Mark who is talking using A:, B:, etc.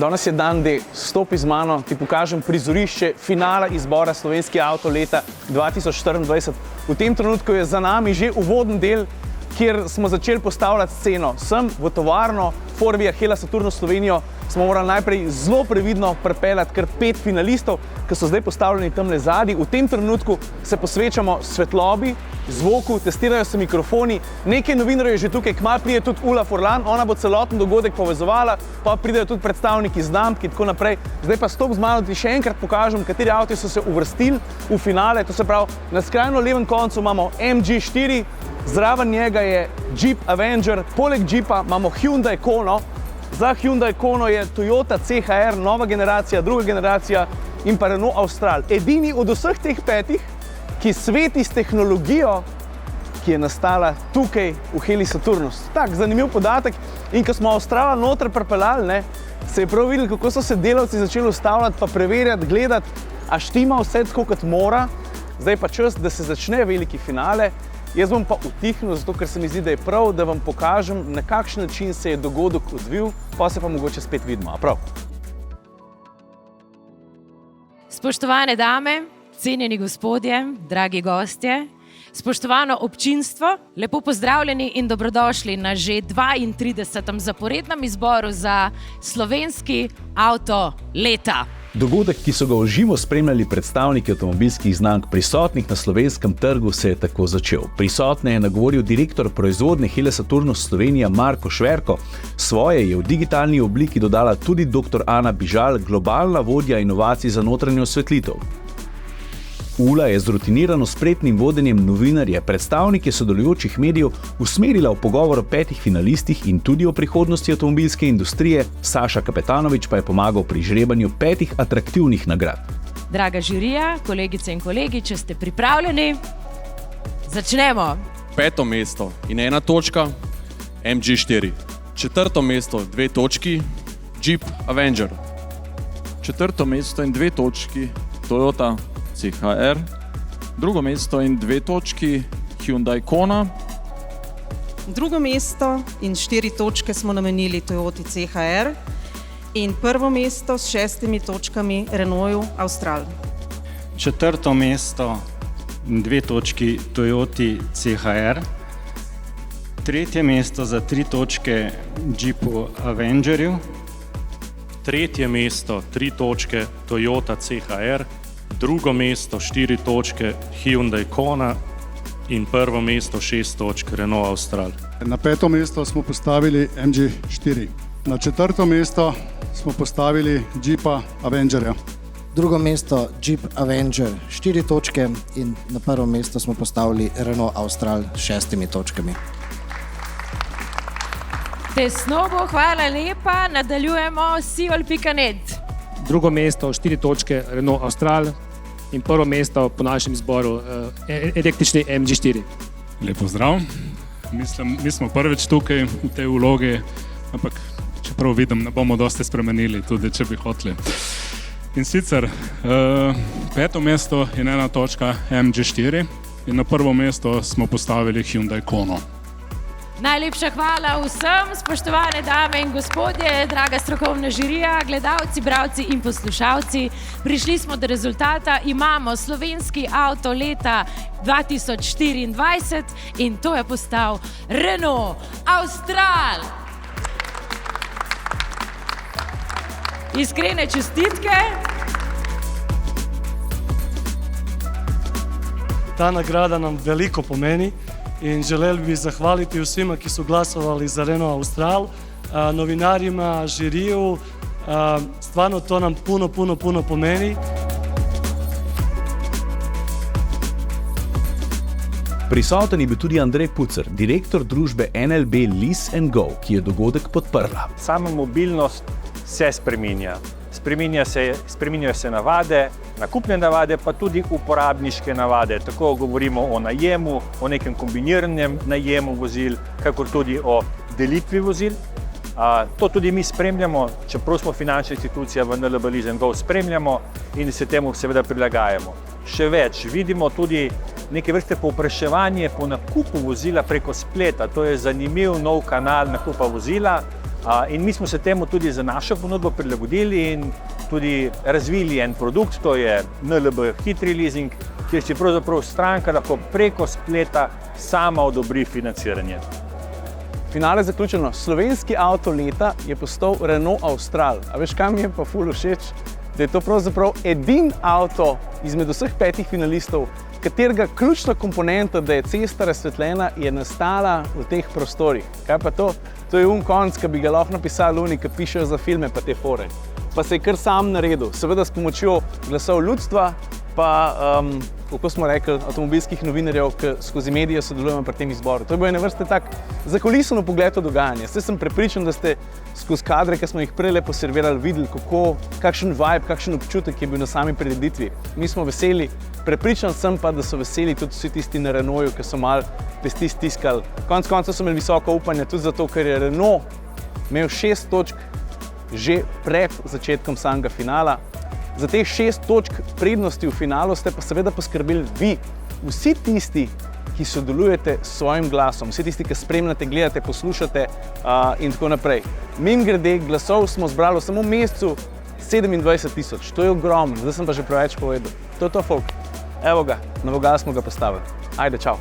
A: Danes je dan D, stopi z mano, ti pokažem prizorišče finala izbora slovenski avto leta 2024. V tem trenutku je za nami že uvoden del, kjer smo začeli postavljati sceno. Sem v tovarno Forvia Hella Saturno Slovenijo smo morali najprej zelo previdno pripeljati kar 5 finalistov, ki so zdaj postavljeni tamle zadaj. V tem trenutku se posvečamo svetlobi, zvoku, testirajo se mikrofoni, nekaj novinarjev je že tukaj, kmalu pride tudi Ula Furlan, ona bo celoten dogodek povezovala, pa pridejo tudi predstavniki znamk in tako naprej. Zdaj pa stop z mano, ti še enkrat pokažem, kateri avti so se uvrstili v finale, to se pravi, na skrajno levem koncu imamo MG4, zraven njega je Jeep Avenger, poleg Jeepa imamo Hyundai Kona, za Hyundai Kono je Toyota CHR, nova generacija, druga generacija in pa Renault Austral. Edini od vseh teh 5, ki sveti s tehnologijo, ki je nastala tukaj v Heli Saturnus. Tak, zanimiv podatek. In ko smo Australa noter pripeljali, se je prav videli, kako so se delavci začeli ustavljati, pa preverjati, gledati, a štima vse tako, kot mora. Zdaj pa čas, da se začne veliki finale. Jaz bom pa utihnil, zato ker se mi zdi, da je prav, da vam pokažem, na kakšen način se je dogodek odvil, pa se pa mogoče spet vidimo. Prav.
B: Spoštovane dame, cenjeni gospodje, dragi gostje, spoštovano občinstvo, lepo pozdravljeni in dobrodošli na že 32. zaporednem izboru za slovenski avto leta.
C: Dogodek, ki so ga v živo spremljali predstavniki avtomobilskih znamk prisotnih na slovenskem trgu, se je tako začel. Prisotne je nagovoril direktor proizvodnje Hella Saturnus Slovenija Marko Šverko. Svoje je v digitalni obliki dodala tudi dr. Ana Bižal, globalna vodja inovacij za notranjo osvetlitev. Ula je z rutinirano spretnim vodenjem novinarje, predstavnike sodelujočih medijev usmerila v pogovor o 5 finalistih in tudi o prihodnosti avtomobilske industrije. Saša Kapetanovič pa je pomagal pri žrebanju 5 atraktivnih nagrad.
B: Draga žirija, kolegice in kolegi, če ste pripravljeni, začnemo.
D: 5. mesto in 1 točka MG4. 4. mesto 2 točki Jeep Avenger.
E: 4. mesto in 2 točki Toyota CHR, 2. mesto in 2 točki Hyundai Kona.
F: 2. mesto in 4 točke smo namenili Toyoti CHR in 1. mesto s 6 točkami Renaultu Austral.
G: 4. mesto in 2 točki Toyoti CHR, 3. mesto za 3 točke Jeepu Avengerju,
H: 3. mesto 3 točke Toyota CHR, 2. mesto 4 točke Hyundai Kona in 1. mesto 6 točk Renault Austral.
I: Na 5. mesto smo postavili MG4. Na 4. mesto smo postavili Jeepa Avengerja.
J: 2. mesto Jeep Avenger 4 točke in na 1. mesto smo postavili Renault Austral s 6 točkami.
B: Tesno bo, hvala lepa, nadaljujemo Siol.net.
K: 2. mesto 4 točke Renault Austral in 1. mesto po našem izboru električni MG4.
L: Lepo zdrav. Mi smo prvič tukaj v tej vlogi, ampak čeprav vidim, ne bomo dosti spremenili, tudi če bi hoteli. In sicer 5. mesto in 1 točka MG4 in na 1. mesto smo postavili Hyundai Kono.
B: Najlepša hvala vsem, spoštovane dame in gospodje, draga strokovna žirija, gledalci, bralci in poslušalci. Prišli smo do rezultata, imamo slovenski avto leta 2024 in to je postal Renault Austral. Iskrene čestitke.
M: Ta nagrada nam veliko pomeni. In želeli bi zahvaliti vsima, ki so glasovali za Renault Austral, novinarjima, žiriju, stvarno to nam puno pomeni.
C: Prisoten je bil tudi Andrej Pucer, direktor družbe NLB Lease & Go, ki je dogodek podprla.
N: Sama mobilnost se spreminja. Spreminjajo se navade, nakupne navade, pa tudi uporabniške navade. Tako govorimo o najemu, o nekem kombiniranem najemu vozil, kakor tudi o delitvi vozil. To tudi mi spremljamo, čeprav smo finančna institucija v NLB Lease & Go, spremljamo in se temu seveda prilagajamo. Še več, vidimo tudi neke vrste povpraševanje po nakupu vozila preko spleta. To je zanimiv nov kanal nakupa vozila. In mi smo se temu tudi za našo ponudbo prilagodili in tudi razvili en produkt, to je NLB hitri leasing, kjer si pravzaprav stranka lahko preko spleta sama odobri financiranje.
A: Finale zaključeno. Slovenski avto leta je postal Renault Austral. A veš, kaj mi je pa ful všeč? Da je to pravzaprav edini avto izmed vseh 5 finalistov, katerega ključna komponenta, da je cesta razsvetljena, je nastala v teh prostorih. Kaj pa to? To je konc, ki bi ga lahko napisali oni, ki pišejo za filme pa te fore. Pa se je kar sam naredil, seveda s pomočjo glasov ljudstva, pa, kako smo rekli, avtomobilskih novinarjev, ki skozi medije sodelujemo pri tem izboru. To je bil ene vrste tak zakulisen pogled v dogajanje. Zdaj sem prepričan, da ste skozi kadre, ki smo jih prej poservirali, videli, kakšen vibe, kakšen občutek je bil na sami prireditvi. Mi smo veseli, prepričan sem pa, da so veseli tudi vsi tisti na Renaultu, ki so malo pesti stiskali. Konec koncev so imeli visoko upanje tudi zato, ker je Renault imel 6 točk že pred začetkom samega finala. Za teh 6 točk prednosti v finalu ste pa seveda poskrbeli vi, vsi tisti, ki sodelujete s svojim glasom, vsi tisti, ki spremljate, gledate, poslušate in tako naprej. Mimogrede, glasov smo zbrali v samo mesecu 27 000, to je ogromno, zdaj sem pa že preveč povedal. To je to, folk. Evo ga, na vogal smo ga postavili. Ajde, čau.